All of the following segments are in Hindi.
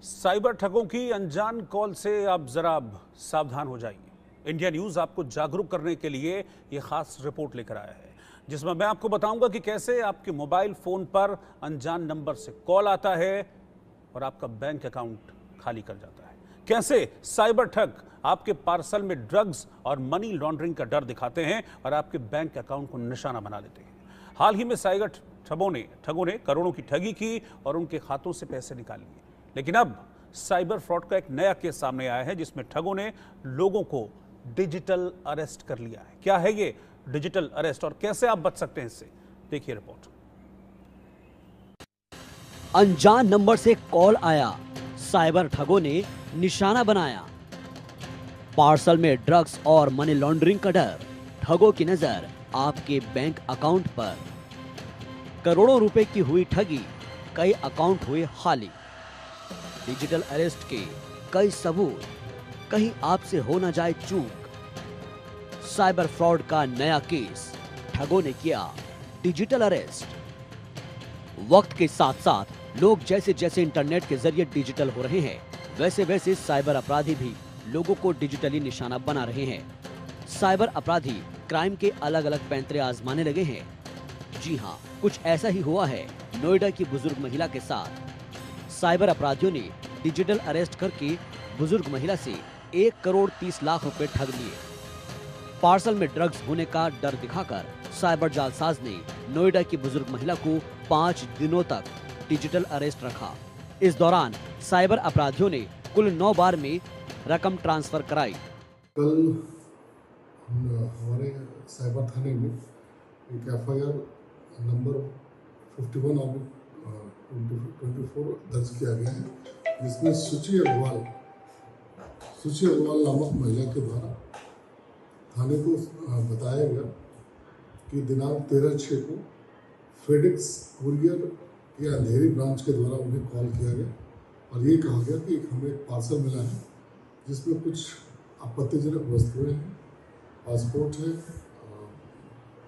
साइबर ठगों की अनजान कॉल से आप जरा सावधान हो जाइए। इंडिया न्यूज आपको जागरूक करने के लिए ये खास रिपोर्ट लेकर आया है, जिसमें मैं आपको बताऊंगा कि कैसे आपके मोबाइल फोन पर अनजान नंबर से कॉल आता है और आपका बैंक अकाउंट खाली कर जाता है। कैसे साइबर ठग आपके पार्सल में ड्रग्स और मनी लॉन्ड्रिंग का डर दिखाते हैं और आपके बैंक अकाउंट को निशाना बना देते हैं। हाल ही में साइबर ठगों ने करोड़ों की ठगी की और उनके खातों से पैसे निकाल लिए। लेकिन अब साइबर फ्रॉड का एक नया केस सामने आया है, जिसमें ठगों ने लोगों को डिजिटल अरेस्ट कर लिया है। क्या है ये डिजिटल अरेस्ट और कैसे आप बच सकते हैं इससे, देखिए रिपोर्ट। अनजान नंबर से कॉल आया, साइबर ठगों ने निशाना बनाया। पार्सल में ड्रग्स और मनी लॉन्ड्रिंग का डर, ठगों की नजर आपके बैंक अकाउंट पर। करोड़ों रुपए की हुई ठगी, कई अकाउंट हुए खाली। डिजिटल अरेस्ट के कई सबूत, कहीं आपसे हो न जाए चूक। साइबर फ्रॉड का नया केस, ठगों ने किया डिजिटल अरेस्ट। वक्त के साथ साथ लोग जैसे जैसे इंटरनेट के जरिए डिजिटल हो रहे हैं, वैसे वैसे साइबर अपराधी भी लोगों को डिजिटली निशाना बना रहे हैं। साइबर अपराधी क्राइम के अलग अलग पैंतरे आजमाने लगे हैं। जी हाँ, कुछ ऐसा ही हुआ है नोएडा की बुजुर्ग महिला के साथ। साइबर अपराधियों ने डिजिटल अरेस्ट करके बुजुर्ग महिला से 1 करोड़ 30 लाख रुपए ठग लिए। पार्सल में ड्रग्स होने का डर दिखाकर साइबर जालसाज ने नोएडा की बुजुर्ग महिला को 5 दिनों तक डिजिटल अरेस्ट रखा। इस दौरान साइबर अपराधियों ने कुल 9 बार में रकम ट्रांसफर कराई। कल हमारे साइबर थाने में एक FIR नंबर 51/24 दर्ज किया गया है, जिसमें सुची अग्रवाल नामक महिला के द्वारा थाने को बताया गया कि दिनांक 13/6 को फेडेक्स कुरियर के अंधेरी ब्रांच के द्वारा उन्हें कॉल किया गया और ये कहा गया कि हमें एक पार्सल मिला है जिसमें कुछ आपत्तिजनक वस्तुएं हैं, पासपोर्ट है,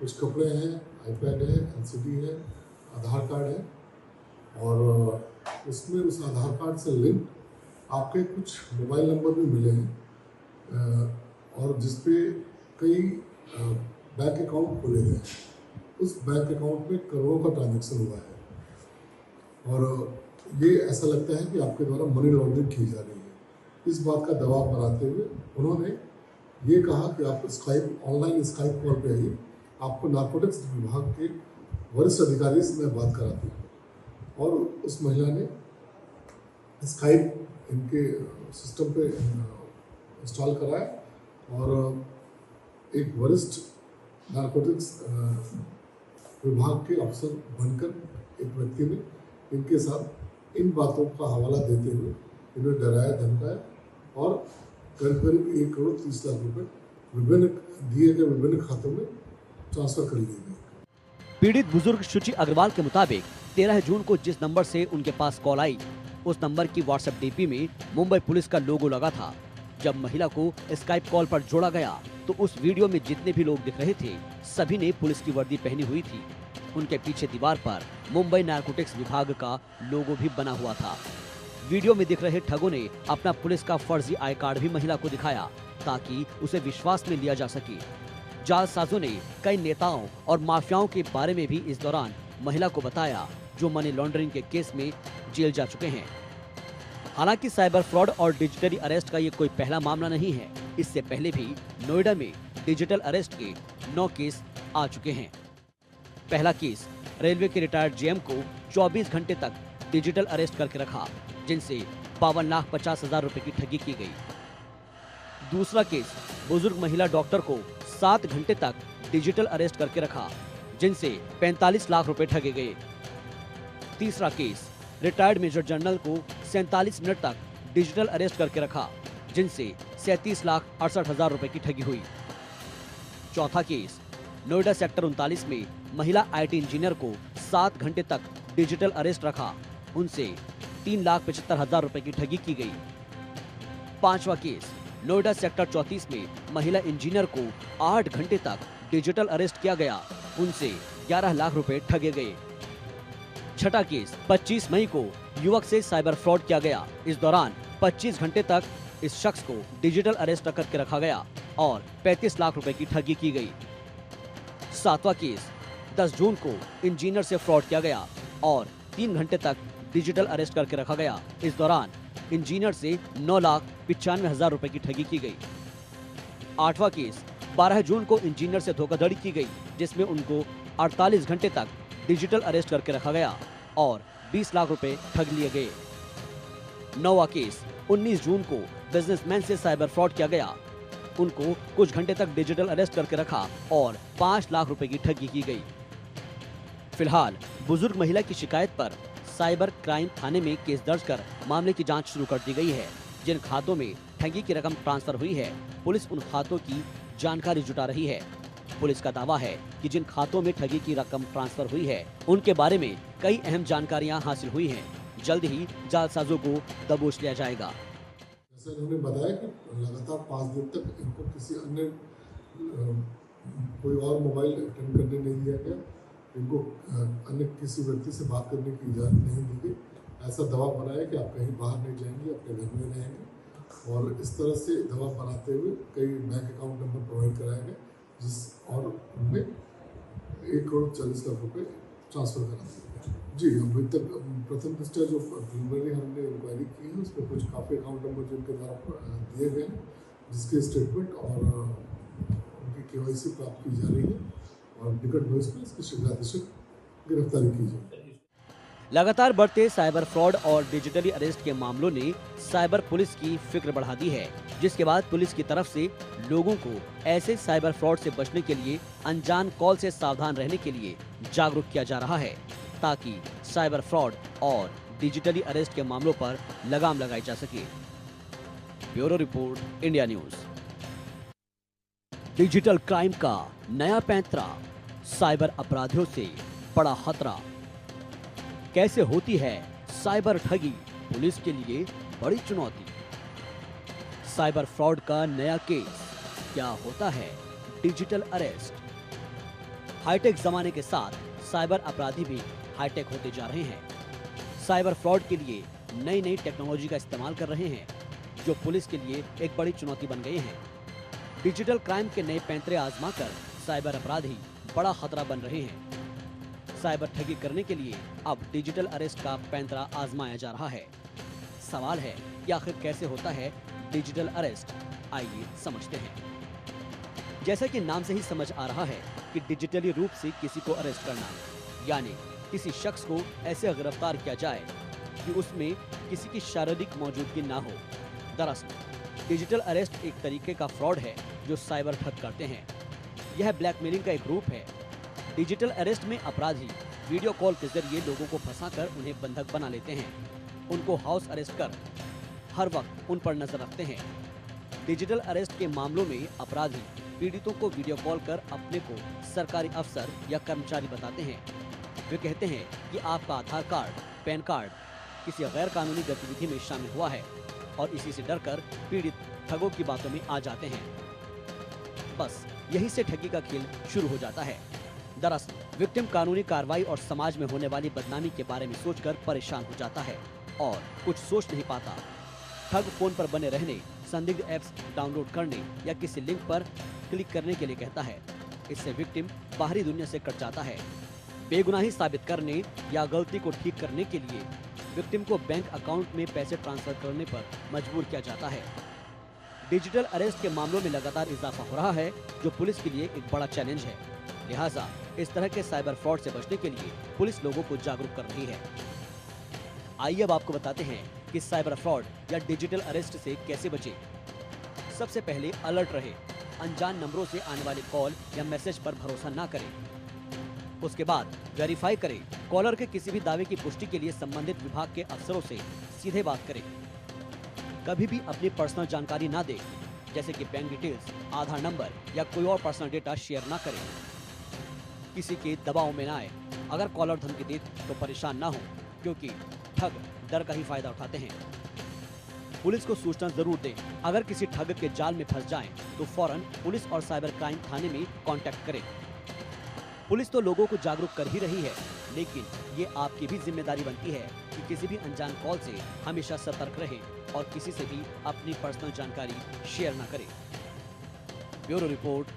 कुछ कपड़े हैं, iPad है, LCD है, आधार कार्ड है और उसमें उस आधार कार्ड से लिंक आपके कुछ मोबाइल नंबर भी मिले हैं और जिसपे कई बैंक अकाउंट खोले गए हैं। उस बैंक अकाउंट में करोड़ों का ट्रांजैक्शन हुआ है और ये ऐसा लगता है कि आपके द्वारा मनी लॉन्ड्रिंग की जा रही है। इस बात का दबाव बनाते हुए उन्होंने ये कहा कि आप ऑनलाइन स्काइप कॉल पे आइए, आपको नार्कोटिक्स विभाग के वरिष्ठ अधिकारी से मैं बात कराती हूँ। और उस महिला ने स्काइप इनके सिस्टम पे इंस्टॉल कराया और एक वरिष्ठ नार्कोटिक्स विभाग के अफसर बनकर एक व्यक्ति ने इनके साथ इन बातों का हवाला देते हुए इन्हें डराया धमकाया और करीब 1 करोड़ 30 लाख रुपए विभिन्न खातों में ट्रांसफर कर लिए गए। पीड़ित बुजुर्ग शुचि अग्रवाल के मुताबिक 13 जून को जिस नंबर से उनके पास कॉल आई, उस नंबर की व्हाट्सएप डीपी में मुंबई पुलिस का लोगो लगा था। जब महिला को स्काइप कॉल पर जोड़ा गया तो उस वीडियो में जितने भी लोग दिख रहे थे, सभी ने पुलिस की वर्दी पहनी हुई थी। उनके पीछे दीवार पर मुंबई नारकोटिक्स विभाग का लोगो भी बना हुआ था। वीडियो में दिख रहे ठगों ने अपना पुलिस का फर्जी आई कार्ड भी महिला को दिखाया ताकि उसे विश्वास में लिया जा सके। जालसाजों ने कई नेताओं और माफियाओं के बारे में भी इस दौरान महिला को बताया, जो मनी लॉन्ड्रिंग के केस में जेल जा चुके हैं। हालांकि साइबर फ्रॉड और डिजिटली अरेस्ट का ये कोई पहला मामला नहीं है। इससे पहले भी नोएडा में डिजिटल अरेस्ट के 9 केस आ चुके हैं। पहला केस रेलवे के रिटायर्ड GM को 24 घंटे तक डिजिटल अरेस्ट करके रखा, जिनसे 52,50,000 रुपए की ठगी की गई। दूसरा केस बुजुर्ग महिला डॉक्टर को 7 घंटे तक डिजिटल अरेस्ट करके रखा, जिनसे 45 लाख रुपए ठगे गए। तीसरा केस रिटायर्ड मेजर जनरल को 47 मिनट तक डिजिटल अरेस्ट करके रखा, जिनसे 37,68,000 रुपए की ठगी हुई। चौथा केस नोएडा सेक्टर 39 में महिला IT इंजीनियर को 7 घंटे तक डिजिटल अरेस्ट रखा, उनसे 3,75,000 रुपए की ठगी की गई। पांचवा केस नोएडा सेक्टर 34 में महिला इंजीनियर को 8 घंटे तक डिजिटल अरेस्ट किया गया, उनसे 11 लाख रुपए ठगे गए। छठा केस 25 मई को युवक से साइबर फ्रॉड किया गया। इस दौरान 25 घंटे तक इस शख्स को डिजिटल अरेस्ट करके रखा गया और 35 लाख रुपए की ठगी की गई। सातवां केस 10 जून को इंजीनियर से फ्रॉड किया गया और 3 घंटे तक डिजिटल अरेस्ट करके रखा गया। इस दौरान इंजीनियर से 9,95,000 रुपए की ठगी की गई। आठवां केस 12 जून को इंजीनियर से धोखाधड़ी की गई, जिसमें उनको 48 घंटे तक डिजिटल अरेस्ट करके रखा गया और 20 लाख रुपए ठग लिए गए। नौवां केस 19 जून को बिजनेसमैन से साइबर फ्रॉड किया गया। उनको कुछ घंटे तक डिजिटल अरेस्ट करके रखा और 5 लाख रुपए की ठगी की गई। फिलहाल बुजुर्ग महिला की शिकायत पर साइबर क्राइम थाने में केस दर्ज कर मामले की जांच शुरू कर दी गई है। जिन खातों में ठगी की रकम ट्रांसफर हुई है, पुलिस उन खातों की जानकारी जुटा रही है। पुलिस का दावा है कि जिन खातों में ठगी की रकम ट्रांसफर हुई है, उनके बारे में कई अहम जानकारियां हासिल हुई हैं। जल्द ही जालसाजों को दबोच लिया जाएगा। जैसे उन्होंने बताया कि लगातार 5 दिन तक इनको किसी अन्य कोई और मोबाइल अटेंड करने नहीं दिया गया, इनको अन्य किसी व्यक्ति से बात करने की इजाज़त नहीं दी गई। ऐसा दबाव बनाया कि आप कहीं बाहर नहीं जाएंगे, अपने घर में रहेंगे और इस तरह से दबाव बनाते हुए कई बैंक अकाउंट नंबर प्रोवाइड कराए गए, और उनमें 1,40,00,000 रुपये ट्रांसफ़र करा दिए गए। जी, अभी तक प्रथम दृष्टया जो प्रिलिमिनरी हमने इंक्वायरी की है, उसमें कुछ काफ़ी अकाउंट नंबर जिनके द्वारा दिए गए हैं, जिसके स्टेटमेंट और उनकी KYC प्राप्त की जा रही है और निकट भविष्य में इसकी शीघ्रातिशीघ्र गिरफ्तारी की जाए। लगातार बढ़ते साइबर फ्रॉड और डिजिटली अरेस्ट के मामलों ने साइबर पुलिस की फिक्र बढ़ा दी है, जिसके बाद पुलिस की तरफ से लोगों को ऐसे साइबर फ्रॉड से बचने के लिए अनजान कॉल से सावधान रहने के लिए जागरूक किया जा रहा है, ताकि साइबर फ्रॉड और डिजिटली अरेस्ट के मामलों पर लगाम लगाई जा सके। Bureau report, India news. Digital crime का नया पैंतरा, साइबर अपराधियों से बड़ा खतरा। कैसे होती है साइबर ठगी, पुलिस के लिए बड़ी चुनौती। साइबर फ्रॉड का नया केस, क्या होता है डिजिटल अरेस्ट। हाईटेक जमाने के साथ साइबर अपराधी भी हाईटेक होते जा रहे हैं। साइबर फ्रॉड के लिए नई नई टेक्नोलॉजी का इस्तेमाल कर रहे हैं, जो पुलिस के लिए एक बड़ी चुनौती बन गए हैं। डिजिटल क्राइम के नए पैंतरे आजमाकर साइबर अपराधी बड़ा खतरा बन रहे हैं। साइबर ठगी करने के लिए अब डिजिटल अरेस्ट का पैंतरा आजमाया जा रहा है। सवाल है कि आखिर कैसे होता है डिजिटल अरेस्ट। आइए समझते हैं। जैसा कि नाम से ही समझ आ रहा है कि डिजिटली रूप से किसी को अरेस्ट करना, यानी किसी शख्स को ऐसे गिरफ्तार किया जाए कि उसमें किसी की शारीरिक मौजूदगी ना हो। दरअसल डिजिटल अरेस्ट एक तरीके का फ्रॉड है जो साइबर ठग करते हैं। यह ब्लैकमेलिंग का एक रूप है। डिजिटल अरेस्ट में अपराधी वीडियो कॉल के जरिए लोगों को फंसाकर उन्हें बंधक बना लेते हैं। उनको हाउस अरेस्ट कर हर वक्त उन पर नजर रखते हैं। डिजिटल अरेस्ट के मामलों में अपराधी पीड़ितों को वीडियो कॉल कर अपने को सरकारी अफसर या कर्मचारी बताते हैं। वे कहते हैं कि आपका आधार कार्ड, पैन कार्ड किसी गैर कानूनी गतिविधि में शामिल हुआ है और इसी से डरकर पीड़ित ठगों की बातों में आ जाते हैं। बस यही से ठगी का खेल शुरू हो जाता है। दरअसल विक्टिम कानूनी कार्रवाई और समाज में होने वाली बदनामी के बारे में सोचकर परेशान हो जाता है और कुछ सोच नहीं पाता। ठग फोन पर बने रहने, संदिग्ध ऐप्स डाउनलोड करने या किसी लिंक पर क्लिक करने के लिए कहता है। इससे विक्टिम बाहरी दुनिया से कट जाता है। बेगुनाही साबित करने या गलती को ठीक करने के लिए विक्टिम को बैंक अकाउंट में पैसे ट्रांसफर करने पर मजबूर किया जाता है। डिजिटल अरेस्ट के मामलों में लगातार इजाफा हो रहा है, जो पुलिस के लिए एक बड़ा चैलेंज है। लिहाजा इस तरह के साइबर फ्रॉड से बचने के लिए पुलिस लोगों को जागरूक कर रही है। आइए अब आपको बताते हैं कि साइबर फ्रॉड या डिजिटल अरेस्ट से कैसे बचें। सबसे पहले अलर्ट रहे। अनजान नंबरों से आने वाले कॉल या मैसेज पर भरोसा ना करें। उसके बाद वेरीफाई करें। कॉलर के किसी भी दावे की पुष्टि के लिए संबंधित विभाग के अफसरों से सीधे बात करें। कभी भी अपनी पर्सनल जानकारी ना दें, जैसे कि बैंक डिटेल्स, आधार नंबर या कोई और पर्सनल डेटा शेयर ना करें। किसी के दबाव में ना आए। अगर कॉलर धमकी दे तो परेशान ना हो, क्योंकि ठग डर का ही फायदा उठाते हैं। पुलिस को सूचना जरूर दें। अगर किसी ठग के जाल में फंस जाएं, तो फौरन पुलिस और साइबर क्राइम थाने में कांटेक्ट करें। पुलिस तो लोगों को जागरूक कर ही रही है, लेकिन ये आपकी भी जिम्मेदारी बनती है कि किसी भी अनजान कॉल से हमेशा सतर्क रहें और किसी से भी अपनी पर्सनल जानकारी शेयर न करें। Bureau report,